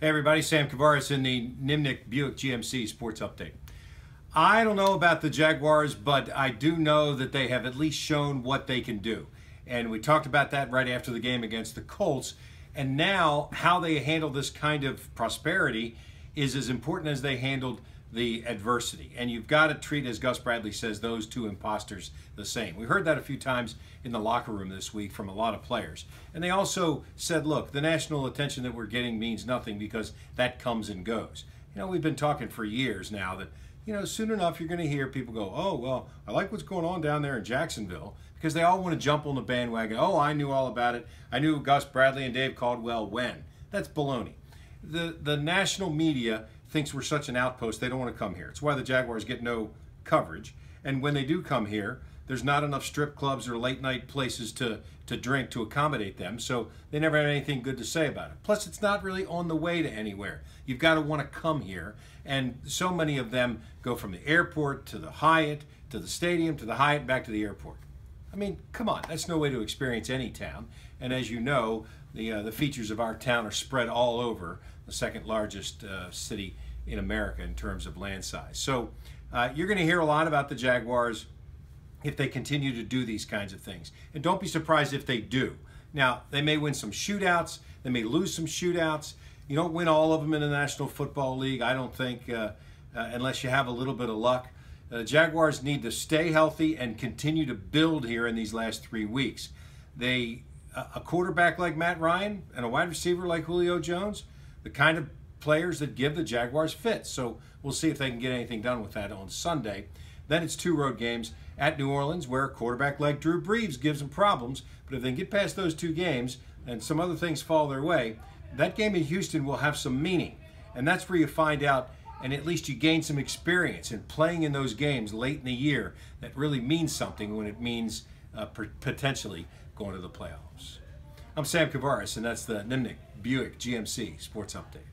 Hey everybody, Sam Kavaris in the Nimnicht Buick GMC Sports Update. I don't know about the Jaguars, but I do know that they have at least shown what they can do. And we talked about that right after the game against the Colts. And now how they handle this kind of prosperity is as important as they handled the adversity. And you've got to treat, as Gus Bradley says, those two imposters the same. We heard that a few times in the locker room this week from a lot of players. And they also said, look, the national attention that we're getting means nothing because that comes and goes. You know, we've been talking for years now that, you know, soon enough you're going to hear people go, oh, well, I like what's going on down there in Jacksonville, because they all want to jump on the bandwagon. Oh, I knew all about it. I knew Gus Bradley and Dave Caldwell when. That's baloney. The national media thinks we're such an outpost, they don't want to come here. It's why the Jaguars get no coverage. And when they do come here, there's not enough strip clubs or late night places to drink to accommodate them, so they never have anything good to say about it. Plus, it's not really on the way to anywhere. You've got to want to come here, and so many of them go from the airport to the Hyatt, to the stadium, to the Hyatt, back to the airport. I mean, come on, that's no way to experience any town. And as you know, the features of our town are spread all over the second largest city in America in terms of land size. So you're going to hear a lot about the Jaguars if they continue to do these kinds of things. And don't be surprised if they do. Now, they may win some shootouts, they may lose some shootouts. You don't win all of them in the National Football League, I don't think, unless you have a little bit of luck. The Jaguars need to stay healthy and continue to build here in these last 3 weeks. A quarterback like Matt Ryan and a wide receiver like Julio Jones, the kind of players that give the Jaguars fits. So we'll see if they can get anything done with that on Sunday. Then it's 2 road games at New Orleans, where a quarterback like Drew Brees gives them problems. But if they can get past those 2 games and some other things fall their way, that game in Houston will have some meaning. And that's where you find out, and at least you gain some experience in playing in those games late in the year that really means something when it means potentially going to the playoffs. I'm Sam Kavaris, and that's the Nimnicht Buick GMC Sports Update.